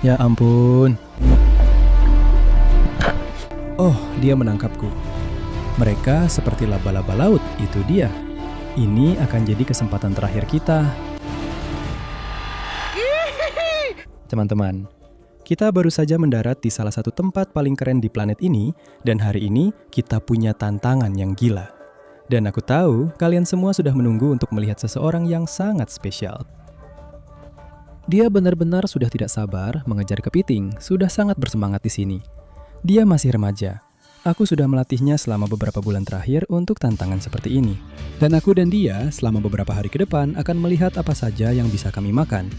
Ya ampun. Oh, dia menangkapku. Mereka seperti laba-laba laut, itu dia. Ini akan jadi kesempatan terakhir kita. Teman-teman, kita baru saja mendarat di salah satu tempat paling keren di planet ini, dan hari ini kita punya tantangan yang gila. Dan aku tahu kalian semua sudah menunggu untuk melihat seseorang yang sangat spesial. Dia benar-benar sudah tidak sabar mengejar kepiting, sudah sangat bersemangat di sini. Dia masih remaja. Aku sudah melatihnya selama beberapa bulan terakhir untuk tantangan seperti ini. Dan aku dan dia selama beberapa hari ke depan akan melihat apa saja yang bisa kami makan.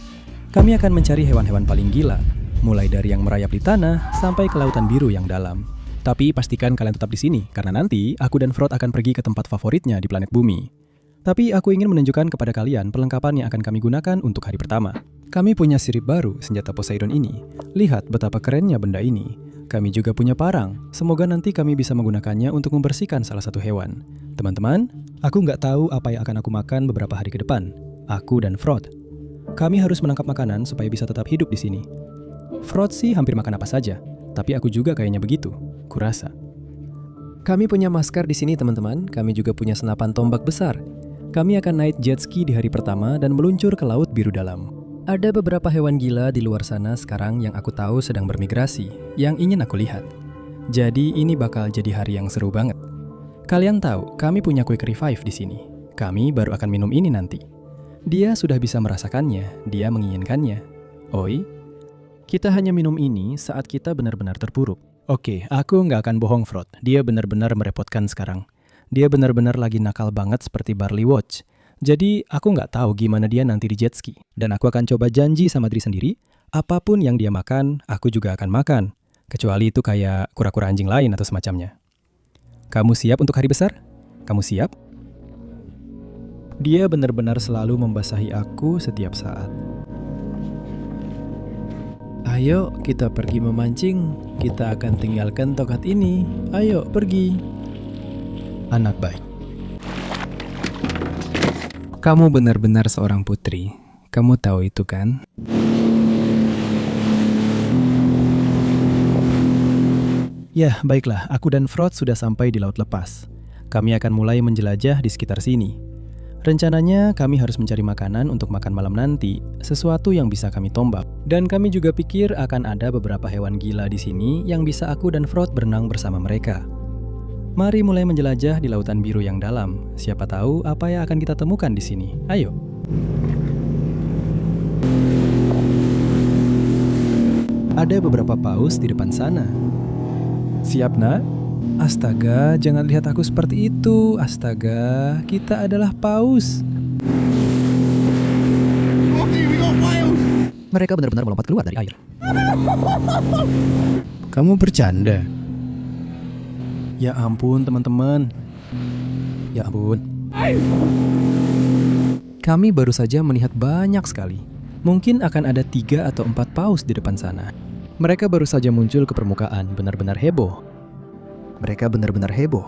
Kami akan mencari hewan-hewan paling gila, mulai dari yang merayap di tanah sampai ke lautan biru yang dalam. Tapi pastikan kalian tetap di sini, karena nanti aku dan Frod akan pergi ke tempat favoritnya di planet bumi. Tapi aku ingin menunjukkan kepada kalian perlengkapan yang akan kami gunakan untuk hari pertama. Kami punya sirip baru senjata Poseidon ini. Lihat betapa kerennya benda ini. Kami juga punya parang. Semoga nanti kami bisa menggunakannya untuk membersihkan salah satu hewan. Teman-teman, aku nggak tahu apa yang akan aku makan beberapa hari ke depan. Aku dan Frod. Kami harus menangkap makanan supaya bisa tetap hidup di sini. Frod sih hampir makan apa saja, tapi aku juga kayaknya begitu. Kurasa. Kami punya maskar di sini, teman-teman. Kami juga punya senapan tombak besar. Kami akan naik jet ski di hari pertama dan meluncur ke laut biru dalam. Ada beberapa hewan gila di luar sana sekarang yang aku tahu sedang bermigrasi, yang ingin aku lihat. Jadi ini bakal jadi hari yang seru banget. Kalian tahu, kami punya quick revive di sini. Kami baru akan minum ini nanti. Dia sudah bisa merasakannya, dia menginginkannya. Oi, kita hanya minum ini saat kita benar-benar terpuruk. Oke, aku nggak akan bohong, Frod. Dia benar-benar merepotkan sekarang. Dia benar-benar lagi nakal banget seperti Barley Watch. Jadi, aku nggak tahu gimana dia nanti di jet ski. Dan aku akan coba janji sama diri sendiri, apapun yang dia makan, aku juga akan makan. Kecuali itu kayak kura-kura anjing lain atau semacamnya. Kamu siap untuk hari besar? Kamu siap? Dia benar-benar selalu membasahi aku setiap saat. Ayo, kita pergi memancing. Kita akan tinggalkan tokat ini. Ayo, pergi. Anak baik. Kamu benar-benar seorang putri. Kamu tahu itu kan? Ya, baiklah. Aku dan Frod sudah sampai di Laut Lepas. Kami akan mulai menjelajah di sekitar sini. Rencananya kami harus mencari makanan untuk makan malam nanti, sesuatu yang bisa kami tombak. Dan kami juga pikir akan ada beberapa hewan gila di sini yang bisa aku dan Frod berenang bersama mereka. Mari mulai menjelajah di lautan biru yang dalam. Siapa tahu apa yang akan kita temukan di sini. Ayo. Ada beberapa paus di depan sana. Siap, nak? Astaga, jangan lihat aku seperti itu. Astaga, kita adalah paus. Mereka benar-benar melompat keluar dari air. Kamu bercanda? Ya ampun, teman-teman. Ya ampun. Kami baru saja melihat banyak sekali. Mungkin akan ada 3 atau 4 paus di depan sana. Mereka baru saja muncul ke permukaan, benar-benar heboh. Mereka benar-benar heboh.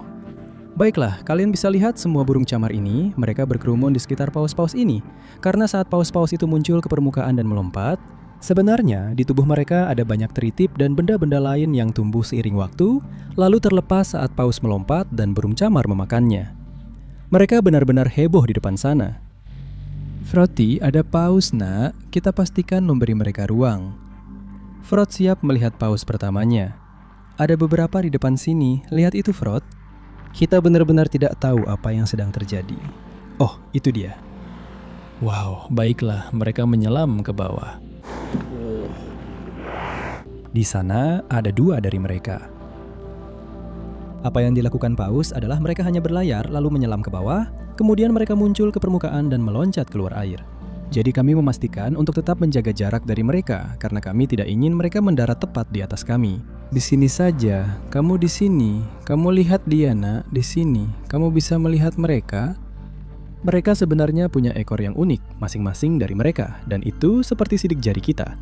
Baiklah, kalian bisa lihat semua burung camar ini, mereka berkerumun di sekitar paus-paus ini. Karena saat paus-paus itu muncul ke permukaan dan melompat, sebenarnya di tubuh mereka ada banyak teritip dan benda-benda lain yang tumbuh seiring waktu, lalu terlepas saat paus melompat dan burung camar memakannya. Mereka benar-benar heboh di depan sana. Froti, ada paus, nak. Kita pastikan memberi mereka ruang. Frod siap melihat paus pertamanya. Ada beberapa di depan sini, lihat itu, Frod. Kita benar-benar tidak tahu apa yang sedang terjadi. Oh, itu dia. Wow, baiklah, mereka menyelam ke bawah. Di sana ada 2 dari mereka. Apa yang dilakukan paus adalah mereka hanya berlayar lalu menyelam ke bawah, kemudian mereka muncul ke permukaan dan meloncat keluar air. Jadi kami memastikan untuk tetap menjaga jarak dari mereka karena kami tidak ingin mereka mendarat tepat di atas kami. Di sini saja, kamu di sini. Kamu lihat dia, nak, di sini. Kamu bisa melihat mereka. Mereka sebenarnya punya ekor yang unik masing-masing dari mereka, dan itu seperti sidik jari kita.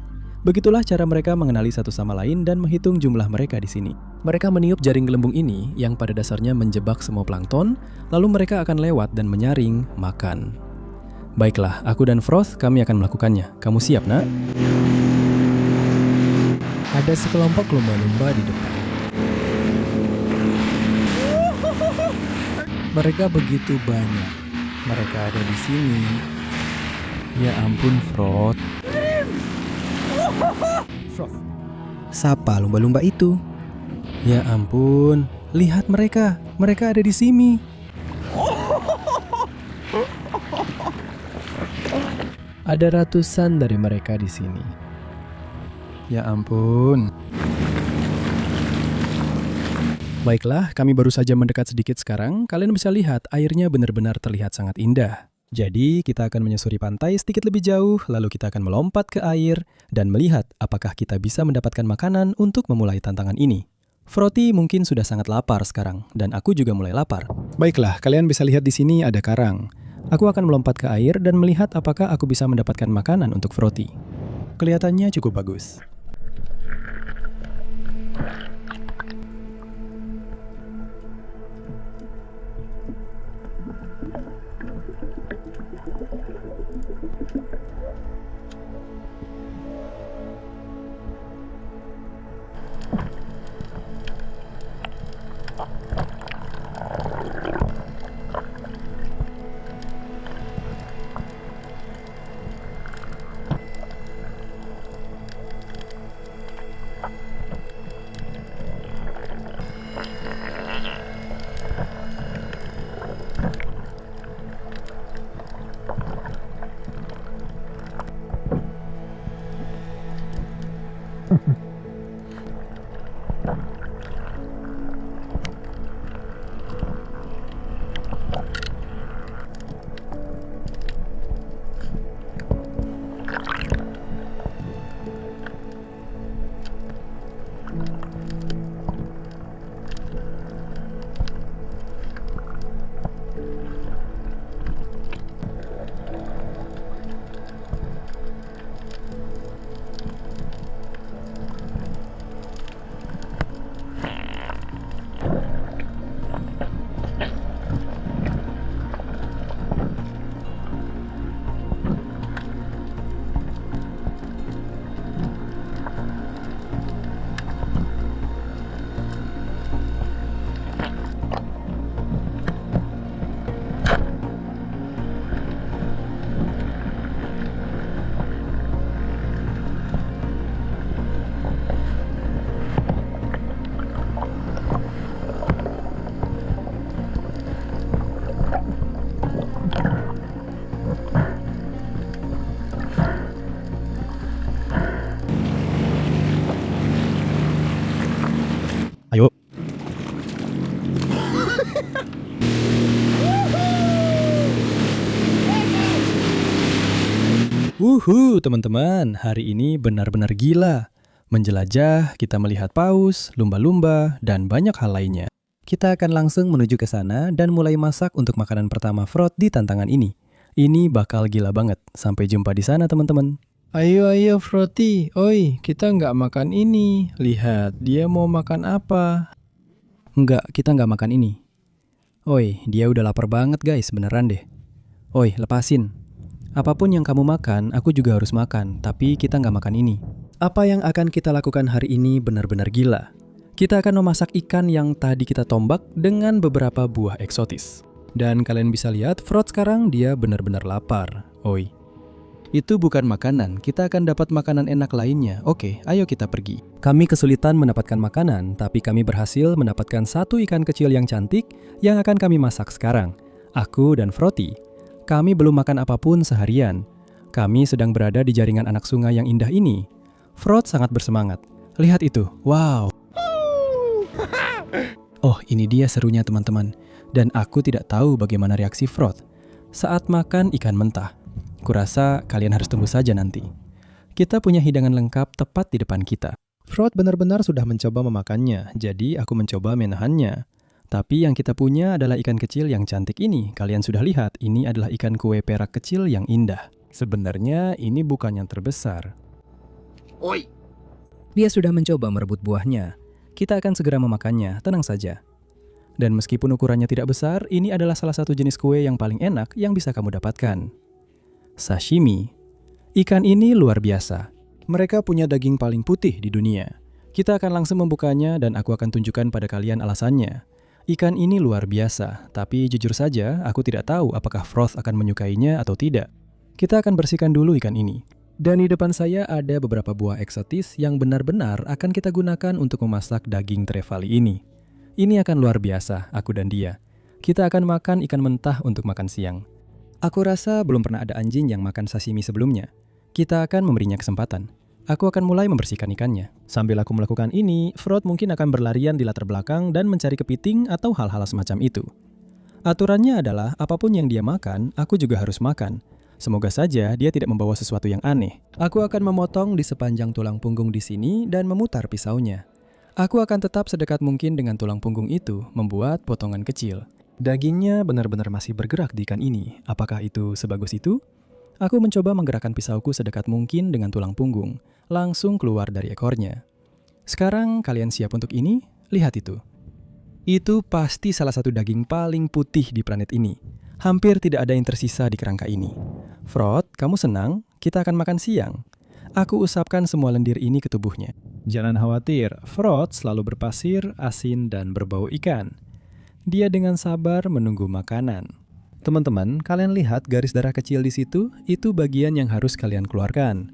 Begitulah cara mereka mengenali satu sama lain dan menghitung jumlah mereka di sini. Mereka meniup jaring gelembung ini yang pada dasarnya menjebak semua plankton, lalu mereka akan lewat dan menyaring, makan. Baiklah, aku dan Froth kami akan melakukannya. Kamu siap, nak? Ada sekelompok lumba-lumba di depan. Mereka begitu banyak. Mereka ada di sini. Ya ampun, Frot. Frot. Sapa lumba-lumba itu? Ya ampun, lihat mereka. Mereka ada di sini. Ada ratusan dari mereka di sini. Ya ampun. Baiklah, kami baru saja mendekat sedikit sekarang. Kalian bisa lihat airnya benar-benar terlihat sangat indah. Jadi, kita akan menyusuri pantai sedikit lebih jauh, lalu kita akan melompat ke air dan melihat apakah kita bisa mendapatkan makanan untuk memulai tantangan ini. Froti mungkin sudah sangat lapar sekarang, dan aku juga mulai lapar. Baiklah, kalian bisa lihat di sini ada karang. Aku akan melompat ke air dan melihat apakah aku bisa mendapatkan makanan untuk Froti. Kelihatannya cukup bagus. Ayo. Teman-teman, hari ini benar-benar gila. Menjelajah, kita melihat paus, lumba-lumba, dan banyak hal lainnya. Kita akan langsung menuju ke sana dan mulai masak untuk makanan pertama Frot di tantangan ini. Ini bakal gila banget. Sampai jumpa di sana, teman-teman. Ayo Froti, oi, kita nggak makan ini. Lihat, dia mau makan apa? Enggak, kita nggak makan ini. Oi, dia udah lapar banget guys, beneran deh. Oi, lepasin. Apapun yang kamu makan, aku juga harus makan, tapi kita nggak makan ini. Apa yang akan kita lakukan hari ini benar-benar gila. Kita akan memasak ikan yang tadi kita tombak dengan beberapa buah eksotis. Dan kalian bisa lihat, Frot sekarang dia benar-benar lapar. Oi. Itu bukan makanan, kita akan dapat makanan enak lainnya. Oke, ayo kita pergi. Kami kesulitan mendapatkan makanan, tapi kami berhasil mendapatkan satu ikan kecil yang cantik yang akan kami masak sekarang. Aku dan Froti. Kami belum makan apapun seharian. Kami sedang berada di jaringan anak sungai yang indah ini. Frot sangat bersemangat. Lihat itu, wow. Oh, ini dia serunya teman-teman. Dan aku tidak tahu bagaimana reaksi Frot saat makan ikan mentah. Kurasa kalian harus tunggu saja nanti. Kita punya hidangan lengkap tepat di depan kita. Frot benar-benar sudah mencoba memakannya, jadi aku mencoba menahannya. Tapi yang kita punya adalah ikan kecil yang cantik ini. Kalian sudah lihat, ini adalah ikan kue perak kecil yang indah. Sebenarnya ini bukan yang terbesar. Oi! Dia sudah mencoba merebut buahnya. Kita akan segera memakannya, tenang saja. Dan meskipun ukurannya tidak besar, ini adalah salah satu jenis kue yang paling enak yang bisa kamu dapatkan. Sashimi. Ikan ini luar biasa. Mereka punya daging paling putih di dunia. Kita akan langsung membukanya dan aku akan tunjukkan pada kalian alasannya. Ikan ini luar biasa, tapi jujur saja aku tidak tahu apakah Froth akan menyukainya atau tidak. Kita akan bersihkan dulu ikan ini. Dan di depan saya ada beberapa buah eksotis yang benar-benar akan kita gunakan untuk memasak daging trevally ini. Ini akan luar biasa, aku dan dia. Kita akan makan ikan mentah untuk makan siang. Aku rasa belum pernah ada anjing yang makan sashimi sebelumnya. Kita akan memberinya kesempatan. Aku akan mulai membersihkan ikannya. Sambil aku melakukan ini, Froth mungkin akan berlarian di latar belakang dan mencari kepiting atau hal-hal semacam itu. Aturannya adalah apapun yang dia makan, aku juga harus makan. Semoga saja dia tidak membawa sesuatu yang aneh. Aku akan memotong di sepanjang tulang punggung di sini dan memutar pisaunya. Aku akan tetap sedekat mungkin dengan tulang punggung itu, membuat potongan kecil. Dagingnya benar-benar masih bergerak di ikan ini. Apakah itu sebagus itu? Aku mencoba menggerakkan pisauku sedekat mungkin dengan tulang punggung, langsung keluar dari ekornya. Sekarang kalian siap untuk ini? Lihat itu. Itu pasti salah satu daging paling putih di planet ini. Hampir tidak ada yang tersisa di kerangka ini. Froth, kamu senang? Kita akan makan siang. Aku usapkan semua lendir ini ke tubuhnya. Jangan khawatir, Froth selalu berpasir, asin, dan berbau ikan. Dia dengan sabar menunggu makanan. Teman-teman, kalian lihat garis darah kecil di situ? Itu bagian yang harus kalian keluarkan.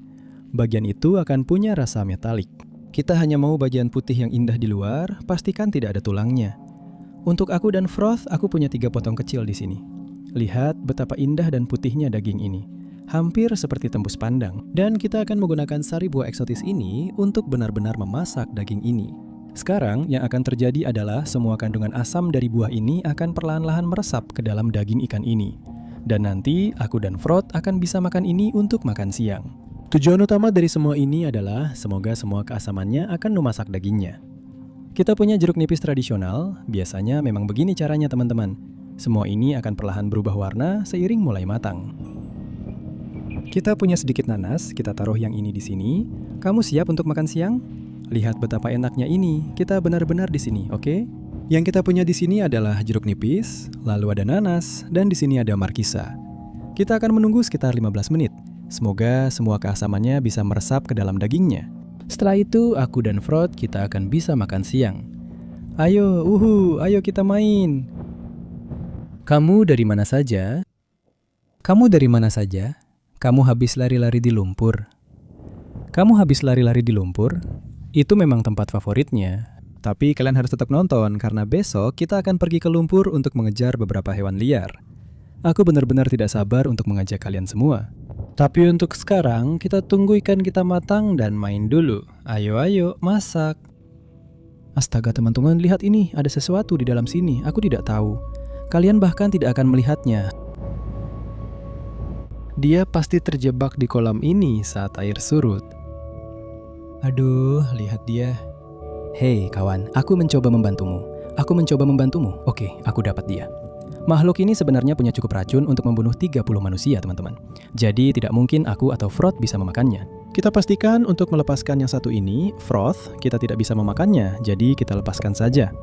Bagian itu akan punya rasa metalik. Kita hanya mau bagian putih yang indah di luar, pastikan tidak ada tulangnya. Untuk aku dan Froth, aku punya 3 potong kecil di sini. Lihat betapa indah dan putihnya daging ini. Hampir seperti tembus pandang. Dan kita akan menggunakan sari buah eksotis ini untuk benar-benar memasak daging ini. Sekarang yang akan terjadi adalah semua kandungan asam dari buah ini akan perlahan-lahan meresap ke dalam daging ikan ini. Dan nanti aku dan Froth akan bisa makan ini untuk makan siang. Tujuan utama dari semua ini adalah semoga semua keasamannya akan memasak dagingnya. Kita punya jeruk nipis tradisional, biasanya memang begini caranya teman-teman. Semua ini akan perlahan berubah warna seiring mulai matang. Kita punya sedikit nanas, kita taruh yang ini di sini. Kamu siap untuk makan siang? Lihat betapa enaknya ini, kita benar-benar di sini, oke? Yang kita punya di sini adalah jeruk nipis, lalu ada nanas, dan di sini ada markisa. Kita akan menunggu sekitar 15 menit. Semoga semua keasamannya bisa meresap ke dalam dagingnya. Setelah itu, aku dan Froth kita akan bisa makan siang. Ayo, ayo kita main. Kamu dari mana saja? Kamu dari mana saja? Kamu habis lari-lari di lumpur. Kamu habis lari-lari di lumpur? Itu memang tempat favoritnya. Tapi kalian harus tetap nonton karena besok kita akan pergi ke lumpur untuk mengejar beberapa hewan liar. Aku benar-benar tidak sabar untuk mengajak kalian semua. Tapi untuk sekarang kita tunggu ikan kita matang dan main dulu. Ayo, masak. Astaga teman-teman, lihat ini, ada sesuatu di dalam sini. Aku tidak tahu. Kalian bahkan tidak akan melihatnya. Dia pasti terjebak di kolam ini saat air surut. Aduh, lihat dia. Hei kawan, aku mencoba membantumu. Oke, aku dapat dia. Makhluk ini sebenarnya punya cukup racun untuk membunuh 30 manusia, teman-teman. Jadi tidak mungkin aku atau Froth bisa memakannya. Kita pastikan untuk melepaskan yang satu ini, Froth, kita tidak bisa memakannya, jadi kita lepaskan saja.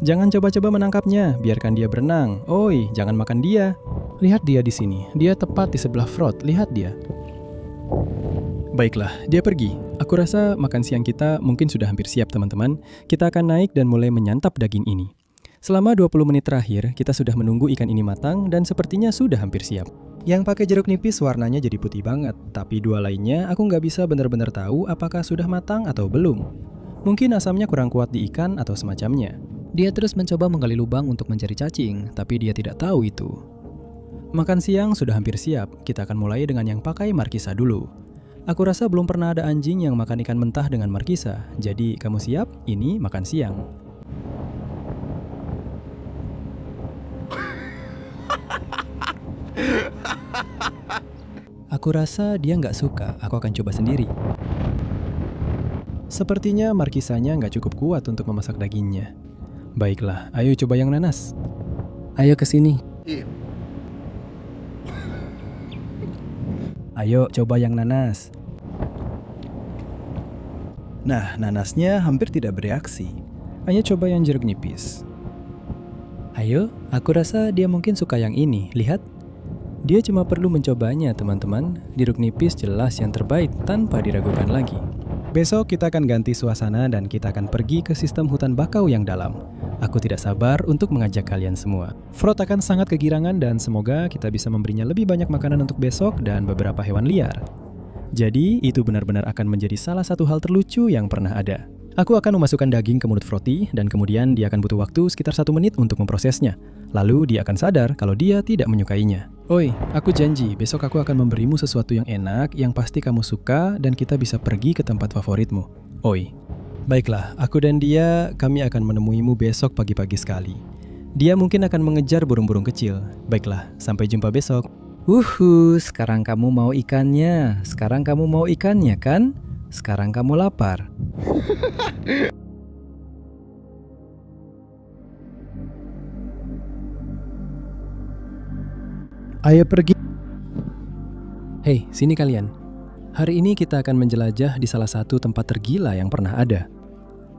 Jangan coba-coba menangkapnya, biarkan dia berenang. Oi, jangan makan dia. Lihat dia di sini, dia tepat di sebelah Froth, lihat dia. Baiklah, dia pergi. Aku rasa makan siang kita mungkin sudah hampir siap teman-teman. Kita akan naik dan mulai menyantap daging ini. Selama 20 menit terakhir, kita sudah menunggu ikan ini matang dan sepertinya sudah hampir siap. Yang pakai jeruk nipis warnanya jadi putih banget, tapi 2 lainnya aku nggak bisa benar-benar tahu apakah sudah matang atau belum. Mungkin asamnya kurang kuat di ikan atau semacamnya. Dia terus mencoba menggali lubang untuk mencari cacing, tapi dia tidak tahu itu. Makan siang sudah hampir siap, kita akan mulai dengan yang pakai markisa dulu. Aku rasa belum pernah ada anjing yang makan ikan mentah dengan markisa. Jadi, kamu siap? Ini makan siang. Aku rasa dia nggak suka. Aku akan coba sendiri. Sepertinya markisanya nggak cukup kuat untuk memasak dagingnya. Baiklah, ayo coba yang nanas. Ayo ke sini. Ayo coba yang nanas. Nah, nanasnya hampir tidak bereaksi. Ayo coba yang jeruk nipis. Ayo, aku rasa dia mungkin suka yang ini. Lihat. Dia cuma perlu mencobanya, teman-teman. Jeruk nipis jelas yang terbaik tanpa diragukan lagi. Besok kita akan ganti suasana dan kita akan pergi ke sistem hutan bakau yang dalam. Aku tidak sabar untuk mengajak kalian semua. Frot akan sangat kegirangan dan semoga kita bisa memberinya lebih banyak makanan untuk besok dan beberapa hewan liar. Jadi, itu benar-benar akan menjadi salah satu hal terlucu yang pernah ada. Aku akan memasukkan daging ke mulut Frotty dan kemudian dia akan butuh waktu sekitar 1 menit untuk memprosesnya. Lalu dia akan sadar kalau dia tidak menyukainya. Oi, aku janji besok aku akan memberimu sesuatu yang enak yang pasti kamu suka dan kita bisa pergi ke tempat favoritmu. Oi. Baiklah, aku dan dia, kami akan menemuimu besok pagi-pagi sekali. Dia mungkin akan mengejar burung-burung kecil. Baiklah, sampai jumpa besok. Sekarang kamu mau ikannya. Sekarang kamu mau ikannya kan? Sekarang kamu lapar. Ayo pergi. Hei, sini kalian. Hari ini kita akan menjelajah di salah satu tempat tergila yang pernah ada.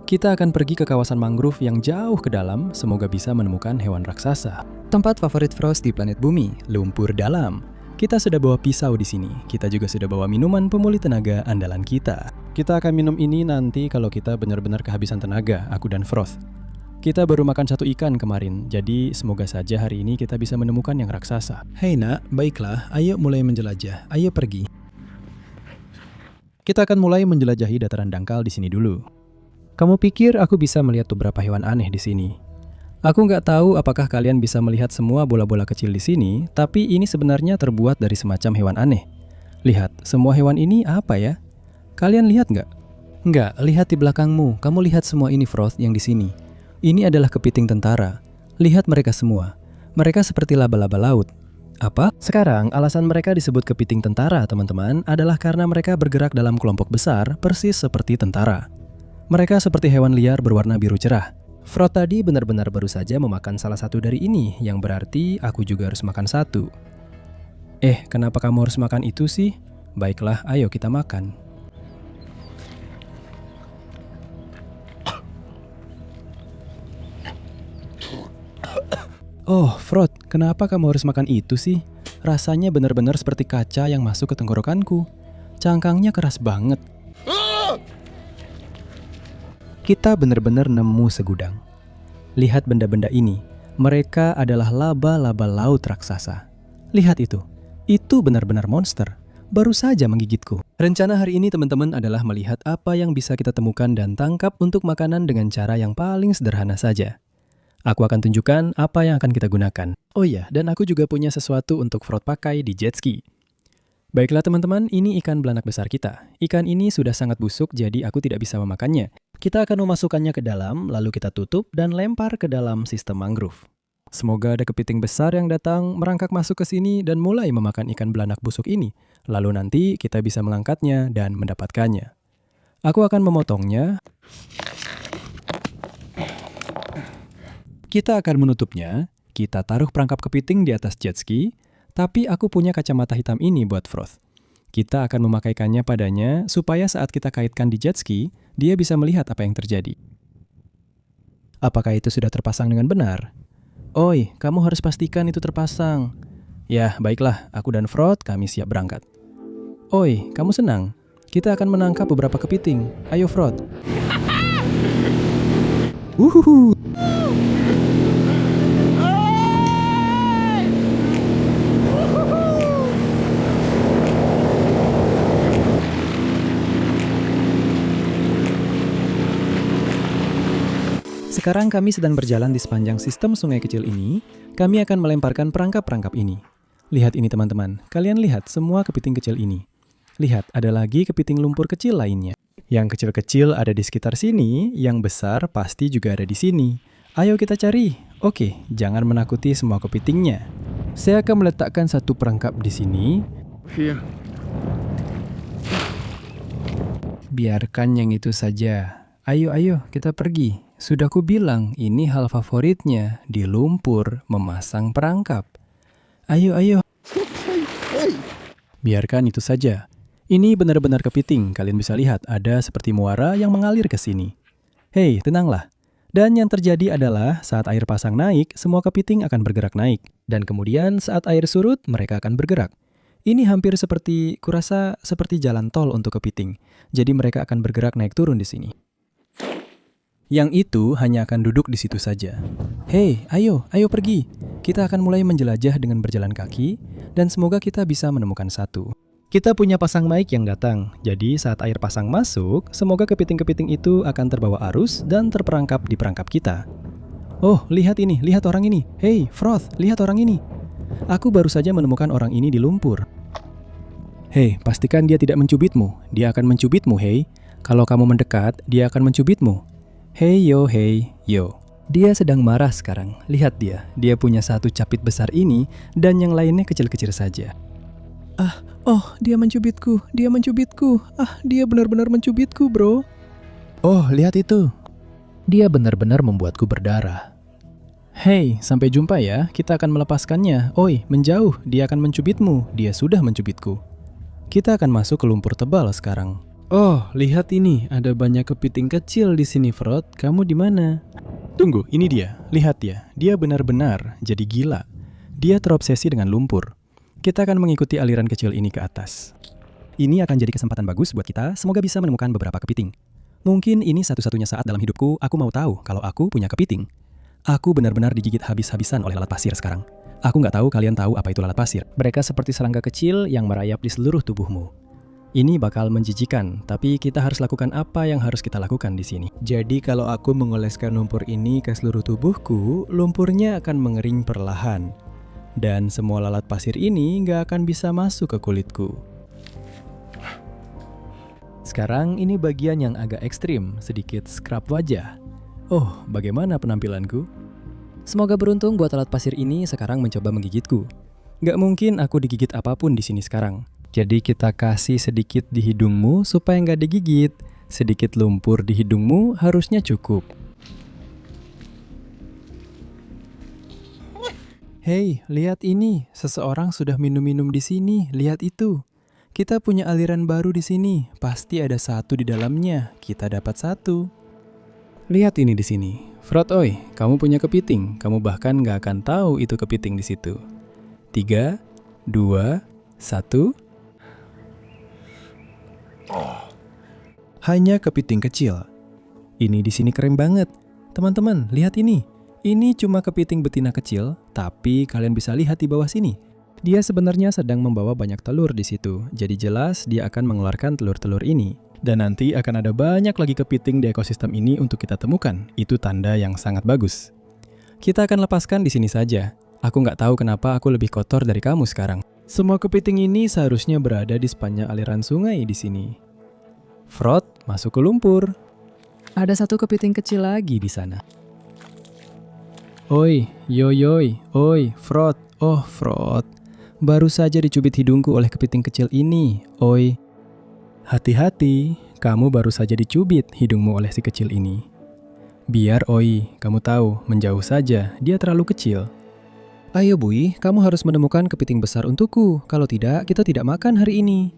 Kita akan pergi ke kawasan mangrove yang jauh ke dalam, semoga bisa menemukan hewan raksasa. Tempat favorit Frost di planet bumi, lumpur dalam. Kita sudah bawa pisau di sini. Kita juga sudah bawa minuman pemulih tenaga andalan kita. Kita akan minum ini nanti kalau kita benar-benar kehabisan tenaga, aku dan Frost. Kita baru makan 1 ikan kemarin, jadi semoga saja hari ini kita bisa menemukan yang raksasa. Hei nak, baiklah, ayo mulai menjelajah. Ayo pergi. Kita akan mulai menjelajahi dataran dangkal di sini dulu. Kamu pikir aku bisa melihat beberapa hewan aneh di sini? Aku nggak tahu apakah kalian bisa melihat semua bola-bola kecil di sini, tapi ini sebenarnya terbuat dari semacam hewan aneh. Lihat, semua hewan ini apa ya? Kalian lihat nggak? Nggak, lihat di belakangmu. Kamu lihat semua ini, Frost, yang di sini. Ini adalah kepiting tentara. Lihat mereka semua. Mereka seperti laba-laba laut. Apa? Sekarang, alasan mereka disebut kepiting tentara, teman-teman, adalah karena mereka bergerak dalam kelompok besar, persis seperti tentara. Mereka seperti hewan liar berwarna biru cerah. Frot tadi benar-benar baru saja memakan salah satu dari ini, yang berarti aku juga harus makan 1. Kenapa kamu harus makan itu sih? Baiklah, ayo kita makan. Oh, Frot, kenapa kamu harus makan itu sih? Rasanya benar-benar seperti kaca yang masuk ke tenggorokanku. Cangkangnya keras banget. Kita benar-benar nemu segudang. Lihat benda-benda ini. Mereka adalah laba-laba laut raksasa. Lihat itu. Itu benar-benar monster. Baru saja menggigitku. Rencana hari ini teman-teman adalah melihat apa yang bisa kita temukan dan tangkap untuk makanan dengan cara yang paling sederhana saja. Aku akan tunjukkan apa yang akan kita gunakan. Oh iya, dan aku juga punya sesuatu untuk Frot pakai di jet ski. Baiklah teman-teman, ini ikan belanak besar kita. Ikan ini sudah sangat busuk, jadi aku tidak bisa memakannya. Kita akan memasukkannya ke dalam, lalu kita tutup dan lempar ke dalam sistem mangrove. Semoga ada kepiting besar yang datang, merangkak masuk ke sini dan mulai memakan ikan belanak busuk ini. Lalu nanti kita bisa mengangkatnya dan mendapatkannya. Aku akan memotongnya. Kita akan menutupnya. Kita taruh perangkap kepiting di atas jet ski. Tapi aku punya kacamata hitam ini buat Frost. Kita akan memakaikannya padanya supaya saat kita kaitkan di jet ski, dia bisa melihat apa yang terjadi. Apakah itu sudah terpasang dengan benar? Oi, kamu harus pastikan itu terpasang. Ya, baiklah, aku dan Frost kami siap berangkat. Oi, kamu senang? Kita akan menangkap beberapa kepiting. Ayo Frost. Uhuhu. Sekarang kami sedang berjalan di sepanjang sistem sungai kecil ini. Kami akan melemparkan perangkap-perangkap ini. Lihat ini teman-teman, kalian lihat semua kepiting kecil ini. Lihat, ada lagi kepiting lumpur kecil lainnya. Yang kecil-kecil ada di sekitar sini, yang besar pasti juga ada di sini. Ayo kita cari. Oke, jangan menakuti semua kepitingnya. Saya akan meletakkan 1 perangkap di sini. Biarkan yang itu saja. Ayo, kita pergi. Sudah ku bilang, ini hal favoritnya di lumpur memasang perangkap. Ayo. Biarkan itu saja. Ini benar-benar kepiting. Kalian bisa lihat ada seperti muara yang mengalir ke sini. Hei, tenanglah. Dan yang terjadi adalah saat air pasang naik, semua kepiting akan bergerak naik. Dan kemudian saat air surut, mereka akan bergerak. Ini hampir seperti, kurasa seperti jalan tol untuk kepiting. Jadi mereka akan bergerak naik turun di sini. Yang itu hanya akan duduk di situ saja. Hei, ayo pergi. Kita akan mulai menjelajah dengan berjalan kaki, dan semoga kita bisa menemukan satu. Kita punya pasang mic yang datang, jadi saat air pasang masuk, semoga kepiting-kepiting itu akan terbawa arus dan terperangkap di perangkap kita. Oh, lihat ini, lihat orang ini. Hei, Froth, lihat orang ini. Aku baru saja menemukan orang ini di lumpur. Hei, pastikan dia tidak mencubitmu. Dia akan mencubitmu, hei. Kalau kamu mendekat, dia akan mencubitmu. Hei, yo. Dia sedang marah sekarang. Lihat dia. Dia punya satu capit besar ini dan yang lainnya kecil-kecil saja. Dia mencubitku. Dia benar-benar mencubitku, bro. Oh, lihat itu. Dia benar-benar membuatku berdarah. Hei, sampai jumpa ya. Kita akan melepaskannya. Oi, menjauh. Dia akan mencubitmu. Dia sudah mencubitku. Kita akan masuk ke lumpur tebal sekarang. Oh, lihat ini. Ada banyak kepiting kecil di sini, Froth. Kamu di mana? Tunggu, ini dia. Lihat dia. Dia benar-benar jadi gila. Dia terobsesi dengan lumpur. Kita akan mengikuti aliran kecil ini ke atas. Ini akan jadi kesempatan bagus buat kita. Semoga bisa menemukan beberapa kepiting. Mungkin ini satu-satunya saat dalam hidupku aku mau tahu kalau aku punya kepiting. Aku benar-benar digigit habis-habisan oleh lalat pasir sekarang. Aku nggak tahu kalian tahu apa itu lalat pasir. Mereka seperti serangga kecil yang merayap di seluruh tubuhmu. Ini bakal menjijikan, tapi kita harus lakukan apa yang harus kita lakukan di sini. Jadi kalau aku mengoleskan lumpur ini ke seluruh tubuhku, lumpurnya akan mengering perlahan. Dan semua lalat pasir ini nggak akan bisa masuk ke kulitku. Sekarang ini bagian yang agak ekstrim, sedikit scrub wajah. Oh, bagaimana penampilanku? Semoga beruntung buat lalat pasir ini sekarang mencoba menggigitku. Nggak mungkin aku digigit apapun di sini sekarang. Jadi kita kasih sedikit di hidungmu supaya nggak digigit. Sedikit lumpur di hidungmu harusnya cukup. Hei, lihat ini. Seseorang sudah minum-minum di sini. Lihat itu. Kita punya aliran baru di sini. Pasti ada satu di dalamnya. Kita dapat satu. Lihat ini di sini. Froth, oi, kamu punya kepiting. Kamu bahkan nggak akan tahu itu kepiting di situ. 3, 2, 1. Hanya kepiting kecil. Ini di sini keren banget. Teman-teman, lihat ini. Ini cuma kepiting betina kecil, tapi kalian bisa lihat di bawah sini. Dia sebenarnya sedang membawa banyak telur di situ. Jadi jelas dia akan mengeluarkan telur-telur ini. Dan nanti akan ada banyak lagi kepiting di ekosistem ini untuk kita temukan. Itu tanda yang sangat bagus. Kita akan lepaskan di sini saja. Aku nggak tahu kenapa aku lebih kotor dari kamu sekarang. Semua kepiting ini seharusnya berada di sepanjang aliran sungai di sini. Froth, masuk ke lumpur. Ada satu kepiting kecil lagi di sana. Oi, oi, Froth. Oh, Froth. Baru saja dicubit hidungku oleh kepiting kecil ini. Oi. Hati-hati, kamu baru saja dicubit hidungmu oleh si kecil ini. Biar Oi, kamu tahu, menjauh saja, dia terlalu kecil. Ayo Bui, kamu harus menemukan kepiting besar untukku. Kalau tidak, kita tidak makan hari ini.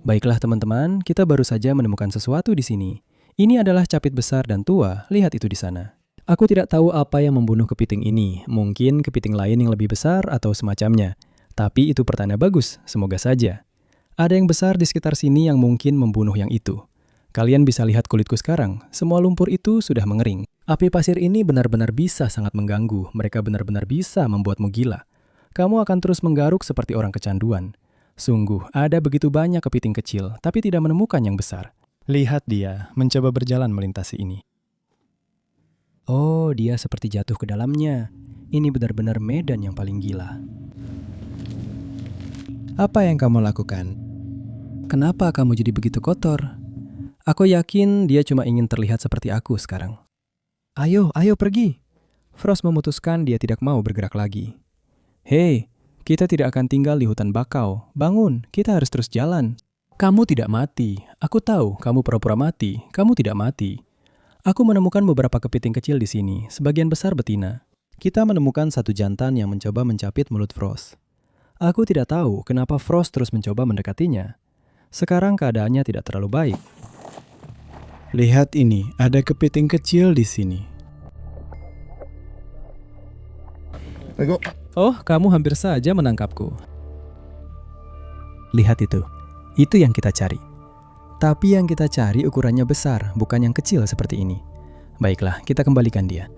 Baiklah teman-teman, kita baru saja menemukan sesuatu di sini. Ini adalah capit besar dan tua, lihat itu di sana. Aku tidak tahu apa yang membunuh kepiting ini. Mungkin kepiting lain yang lebih besar atau semacamnya. Tapi itu pertanda bagus, semoga saja. Ada yang besar di sekitar sini yang mungkin membunuh yang itu. Kalian bisa lihat kulitku sekarang. Semua lumpur itu sudah mengering. Api pasir ini benar-benar bisa sangat mengganggu. Mereka benar-benar bisa membuatmu gila. Kamu akan terus menggaruk seperti orang kecanduan. Sungguh, ada begitu banyak kepiting kecil, tapi tidak menemukan yang besar. Lihat dia, mencoba berjalan melintasi ini. Oh, dia seperti jatuh ke dalamnya. Ini benar-benar medan yang paling gila. Apa yang kamu lakukan? Kenapa kamu jadi begitu kotor? Aku yakin dia cuma ingin terlihat seperti aku sekarang. Ayo pergi. Frost memutuskan dia tidak mau bergerak lagi. Hei, kita tidak akan tinggal di hutan bakau. Bangun, kita harus terus jalan. Kamu tidak mati. Aku tahu kamu pura-pura mati. Kamu tidak mati. Aku menemukan beberapa kepiting kecil di sini, sebagian besar betina. Kita menemukan satu jantan yang mencoba mencapit mulut Frost. Aku tidak tahu kenapa Frost terus mencoba mendekatinya. Sekarang keadaannya tidak terlalu baik. Lihat ini, ada kepiting kecil di sini. Oh, kamu hampir saja menangkapku. Lihat itu. Itu yang kita cari. Tapi yang kita cari ukurannya besar, bukan yang kecil seperti ini. Baiklah, kita kembalikan dia.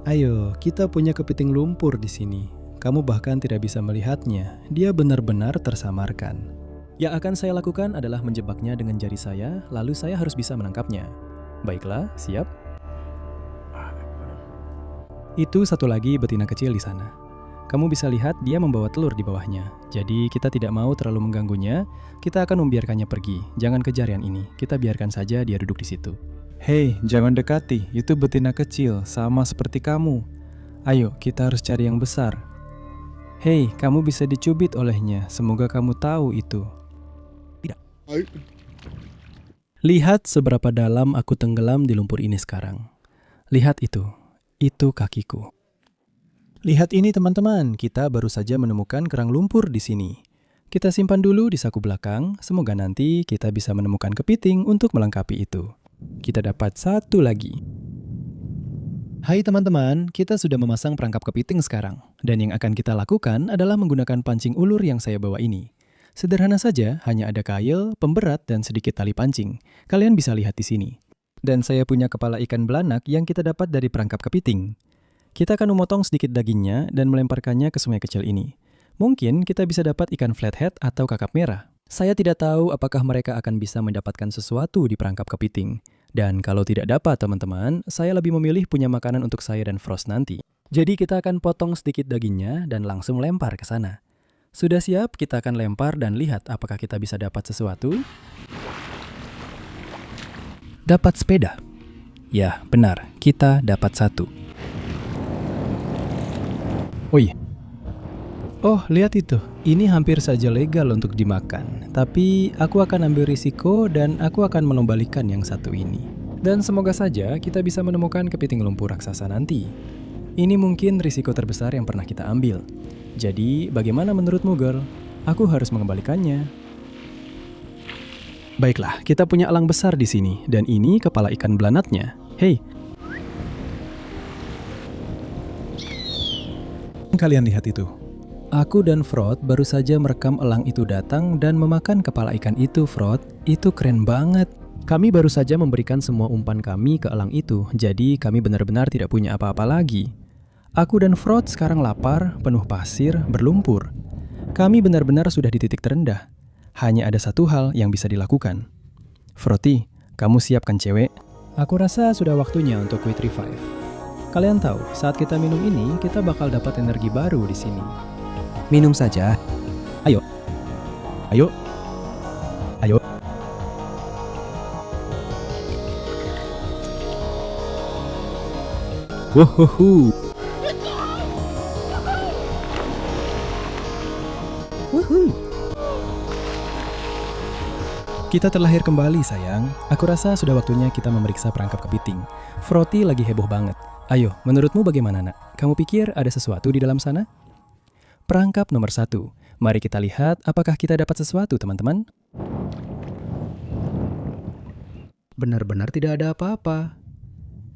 Ayo, kita punya kepiting lumpur di sini. Kamu bahkan tidak bisa melihatnya. Dia benar-benar tersamarkan. Yang akan saya lakukan adalah menjebaknya dengan jari saya, lalu saya harus bisa menangkapnya. Baiklah, siap? Itu satu lagi betina kecil di sana. Kamu bisa lihat dia membawa telur di bawahnya. Jadi kita tidak mau terlalu mengganggunya. Kita akan membiarkannya pergi. Jangan kejar yang ini. Kita biarkan saja dia duduk di situ. Hei, jangan dekati. Itu betina kecil, sama seperti kamu. Ayo, kita harus cari yang besar. Hei, kamu bisa dicubit olehnya. Semoga kamu tahu itu. Tidak. Lihat seberapa dalam aku tenggelam di lumpur ini sekarang. Lihat itu. Itu kakiku. Lihat ini teman-teman, kita baru saja menemukan kerang lumpur di sini. Kita simpan dulu di saku belakang, semoga nanti kita bisa menemukan kepiting untuk melengkapi itu. Kita dapat satu lagi. Hai teman-teman, kita sudah memasang perangkap kepiting sekarang. Dan yang akan kita lakukan adalah menggunakan pancing ulur yang saya bawa ini. Sederhana saja, hanya ada kail, pemberat, dan sedikit tali pancing. Kalian bisa lihat di sini. Dan saya punya kepala ikan belanak yang kita dapat dari perangkap kepiting. Kita akan memotong sedikit dagingnya dan melemparkannya ke sungai kecil ini. Mungkin kita bisa dapat ikan flathead atau kakap merah. Saya tidak tahu apakah mereka akan bisa mendapatkan sesuatu di perangkap kepiting. Dan kalau tidak dapat teman-teman, saya lebih memilih punya makanan untuk saya dan Frost nanti. Jadi kita akan potong sedikit dagingnya dan langsung lempar ke sana. Sudah siap? Kita akan lempar dan lihat apakah kita bisa dapat sesuatu. Dapat sepeda. Ya, benar. Kita dapat satu. Oh iya. Oh, lihat itu. Ini hampir saja legal untuk dimakan. Tapi aku akan ambil risiko dan aku akan mengembalikan yang satu ini. Dan semoga saja kita bisa menemukan kepiting lumpur raksasa nanti. Ini mungkin risiko terbesar yang pernah kita ambil. Jadi, bagaimana menurutmu, girl? Aku harus mengembalikannya. Baiklah, kita punya elang besar di sini. Dan ini kepala ikan belanatnya. Hei. Kalian lihat itu. Aku dan Frod baru saja merekam elang itu datang dan memakan kepala ikan itu, Frod. Itu keren banget. Kami baru saja memberikan semua umpan kami ke elang itu, jadi kami benar-benar tidak punya apa-apa lagi. Aku dan Frod sekarang lapar, penuh pasir, berlumpur. Kami benar-benar sudah di titik terendah. Hanya ada satu hal yang bisa dilakukan. Froti, kamu siapkan cewek? Aku rasa sudah waktunya untuk Quick Revive. Kalian tahu, saat kita minum ini, kita bakal dapat energi baru di sini. Minum saja. Ayo. Ayo. Ayo. Wohoho. Woohoo. Kita terlahir kembali, sayang. Aku rasa sudah waktunya kita memeriksa perangkap kepiting. Froti lagi heboh banget. Ayo, menurutmu bagaimana, nak? Kamu pikir ada sesuatu di dalam sana? Perangkap nomor 1. Mari kita lihat apakah kita dapat sesuatu, teman-teman. Benar-benar tidak ada apa-apa.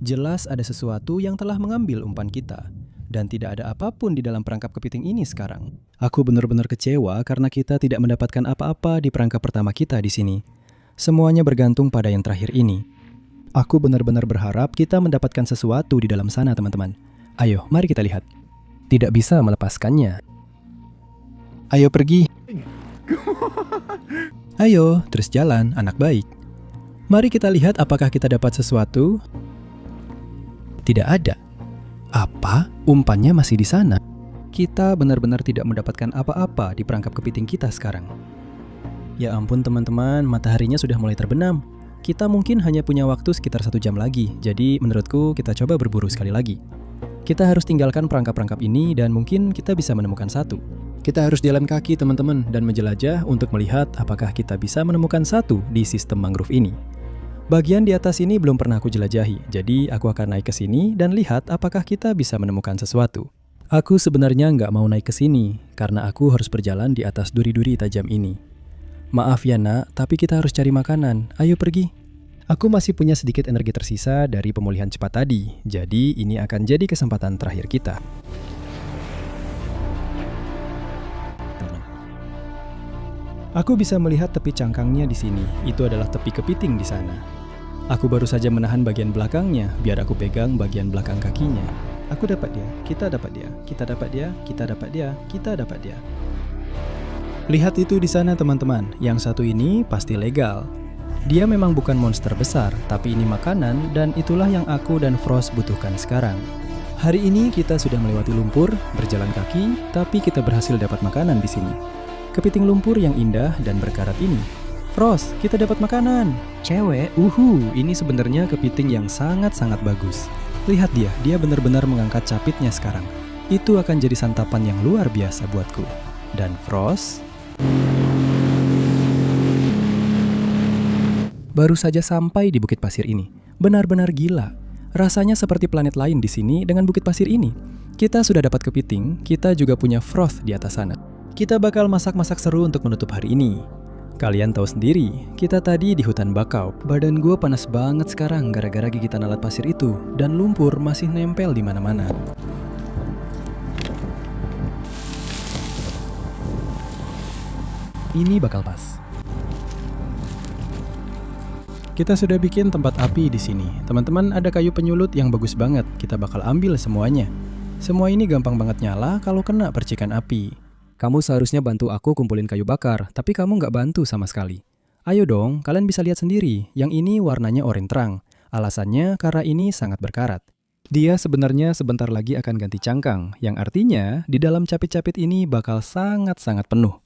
Jelas ada sesuatu yang telah mengambil umpan kita. Dan tidak ada apapun di dalam perangkap kepiting ini sekarang. Aku benar-benar kecewa karena kita tidak mendapatkan apa-apa di perangkap pertama kita di sini. Semuanya bergantung pada yang terakhir ini. Aku benar-benar berharap kita mendapatkan sesuatu di dalam sana, teman-teman. Ayo, mari kita lihat. Tidak bisa melepaskannya. Ayo pergi. Ayo, terus jalan, anak baik. Mari kita lihat apakah kita dapat sesuatu. Tidak ada. Apa? Umpannya masih di sana. Kita benar-benar tidak mendapatkan apa-apa di perangkap kepiting kita sekarang. Ya ampun teman-teman, mataharinya sudah mulai terbenam. Kita mungkin hanya punya waktu sekitar 1 jam lagi, jadi menurutku kita coba berburu sekali lagi. Kita harus tinggalkan perangkap-perangkap ini dan mungkin kita bisa menemukan satu. Kita harus jalan kaki teman-teman dan menjelajah untuk melihat apakah kita bisa menemukan satu di sistem mangrove ini. Bagian di atas ini belum pernah aku jelajahi, jadi aku akan naik ke sini dan lihat apakah kita bisa menemukan sesuatu. Aku sebenarnya nggak mau naik ke sini, karena aku harus berjalan di atas duri-duri tajam ini. Maaf ya nak, tapi kita harus cari makanan. Ayo pergi. Aku masih punya sedikit energi tersisa dari pemulihan cepat tadi, jadi ini akan jadi kesempatan terakhir kita. Aku bisa melihat tepi cangkangnya di sini. Itu adalah tepi kepiting di sana. Aku baru saja menahan bagian belakangnya, biar aku pegang bagian belakang kakinya. Aku dapat dia, kita dapat dia, kita dapat dia, kita dapat dia, kita dapat dia. Lihat itu di sana teman-teman, yang satu ini pasti legal. Dia memang bukan monster besar, tapi ini makanan dan itulah yang aku dan Frost butuhkan sekarang. Hari ini kita sudah melewati lumpur, berjalan kaki, tapi kita berhasil dapat makanan di sini. Kepiting lumpur yang indah dan berkarat ini. Frost, kita dapat makanan. Cewek, ini sebenarnya kepiting yang sangat-sangat bagus. Lihat dia benar-benar mengangkat capitnya sekarang. Itu akan jadi santapan yang luar biasa buatku. Dan Frost baru saja sampai di bukit pasir ini. Benar-benar gila. Rasanya seperti planet lain di sini dengan bukit pasir ini. Kita sudah dapat kepiting, kita juga punya Frost di atas sana. Kita bakal masak-masak seru untuk menutup hari ini. Kalian tahu sendiri, kita tadi di hutan bakau. Badan gue panas banget sekarang gara-gara gigitan alat pasir itu. Dan lumpur masih nempel di mana-mana. Ini bakal pas. Kita sudah bikin tempat api di sini. Teman-teman, ada kayu penyulut yang bagus banget. Kita bakal ambil semuanya. Semua ini gampang banget nyala kalau kena percikan api. Kamu seharusnya bantu aku kumpulin kayu bakar, tapi kamu nggak bantu sama sekali. Ayo dong, kalian bisa lihat sendiri. Yang ini warnanya oranye terang. Alasannya karena ini sangat berkarat. Dia sebenarnya sebentar lagi akan ganti cangkang, yang artinya di dalam capit-capit ini bakal sangat-sangat penuh.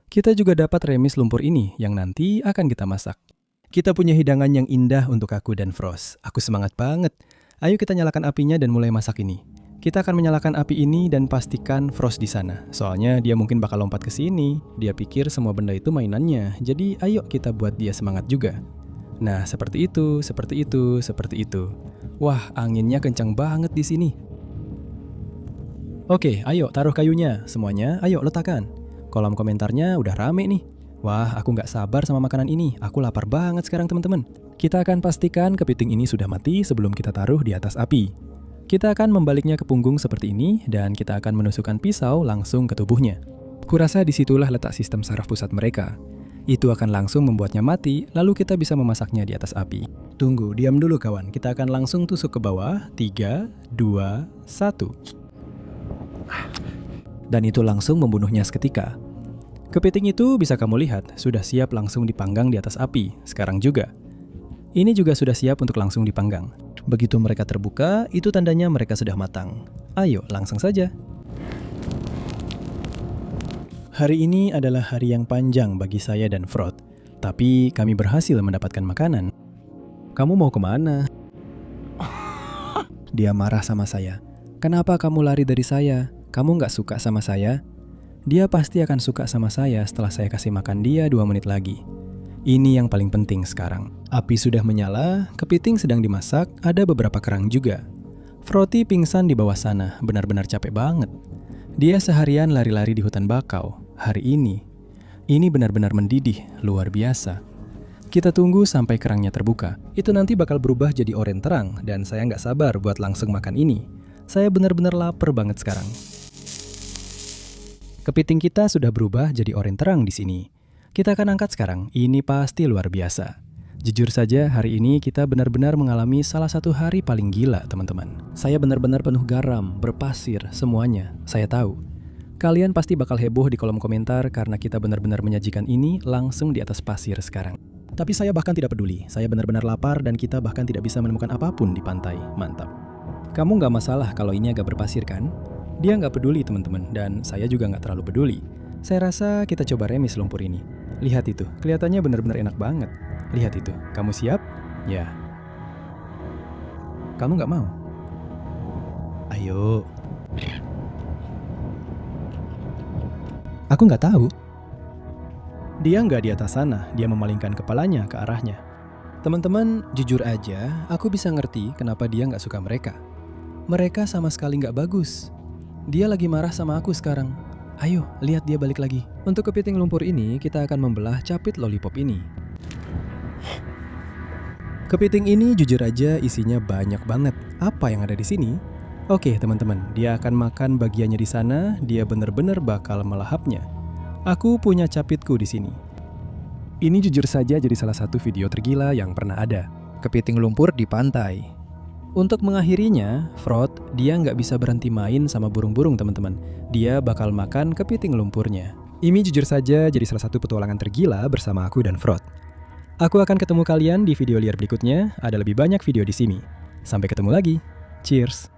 Kita juga dapat remis lumpur ini yang nanti akan kita masak. Kita punya hidangan yang indah untuk aku dan Frost. Aku semangat banget. Ayo kita nyalakan apinya dan mulai masak ini. Kita akan menyalakan api ini dan pastikan Frost di sana. Soalnya dia mungkin bakal lompat ke sini. Dia pikir semua benda itu mainannya. Jadi ayo kita buat dia semangat juga. Nah, seperti itu, seperti itu, seperti itu. Wah, anginnya kencang banget di sini. Oke, ayo taruh kayunya. Semuanya, ayo letakkan. Kolom komentarnya udah rame nih. Wah, aku nggak sabar sama makanan ini. Aku lapar banget sekarang teman-teman. Kita akan pastikan kepiting ini sudah mati sebelum kita taruh di atas api. Kita akan membaliknya ke punggung seperti ini dan kita akan menusukkan pisau langsung ke tubuhnya. Kurasa disitulah letak sistem saraf pusat mereka. Itu akan langsung membuatnya mati, lalu kita bisa memasaknya di atas api. Tunggu, diam dulu kawan. Kita akan langsung tusuk ke bawah. 3, 2, 1. Dan itu langsung membunuhnya seketika. Kepiting itu bisa kamu lihat, sudah siap langsung dipanggang di atas api. Sekarang juga. Ini juga sudah siap untuk langsung dipanggang. Begitu mereka terbuka, itu tandanya mereka sudah matang. Ayo, langsung saja. Hari ini adalah hari yang panjang bagi saya dan Frost. Tapi kami berhasil mendapatkan makanan. Kamu mau kemana? Dia marah sama saya. Kenapa kamu lari dari saya? Kamu nggak suka sama saya? Dia pasti akan suka sama saya setelah saya kasih makan dia 2 menit lagi. Ini yang paling penting sekarang. Api sudah menyala, kepiting sedang dimasak, ada beberapa kerang juga. Froti pingsan di bawah sana, benar-benar capek banget. Dia seharian lari-lari di hutan bakau. Hari ini benar-benar mendidih, luar biasa. Kita tunggu sampai kerangnya terbuka. Itu nanti bakal berubah jadi oranye terang, dan saya nggak sabar buat langsung makan ini. Saya benar-benar lapar banget sekarang. Kepiting kita sudah berubah jadi oranye terang di sini. Kita akan angkat sekarang, ini pasti luar biasa. Jujur saja, hari ini kita benar-benar mengalami salah satu hari paling gila, teman-teman. Saya benar-benar penuh garam, berpasir, semuanya. Saya tahu. Kalian pasti bakal heboh di kolom komentar karena kita benar-benar menyajikan ini langsung di atas pasir sekarang. Tapi saya bahkan tidak peduli. Saya benar-benar lapar dan kita bahkan tidak bisa menemukan apapun di pantai. Mantap. Kamu nggak masalah kalau ini agak berpasir kan? Dia nggak peduli, teman-teman, dan saya juga nggak terlalu peduli. Saya rasa kita coba remis lumpur ini. Lihat itu, kelihatannya benar-benar enak banget. Lihat itu, kamu siap? Ya. Kamu nggak mau? Ayo. Aku nggak tahu. Dia nggak di atas sana, dia memalingkan kepalanya ke arahnya. Teman-teman, jujur aja, aku bisa ngerti kenapa dia nggak suka mereka. Mereka sama sekali nggak bagus. Dia lagi marah sama aku sekarang. Ayo, lihat dia balik lagi. Untuk kepiting lumpur ini, kita akan membelah capit lollipop ini. Kepiting ini jujur aja isinya banyak banget. Apa yang ada di sini? Oke, teman-teman, dia akan makan bagiannya di sana. Dia benar-benar bakal melahapnya. Aku punya capitku di sini. Ini jujur saja jadi salah satu video tergila yang pernah ada. Kepiting lumpur di pantai. Untuk mengakhirinya, Frod, dia nggak bisa berhenti main sama burung-burung teman-teman. Dia bakal makan kepiting lumpurnya. Ini jujur saja jadi salah satu petualangan tergila bersama aku dan Frod. Aku akan ketemu kalian di video liar berikutnya, ada lebih banyak video di sini. Sampai ketemu lagi. Cheers!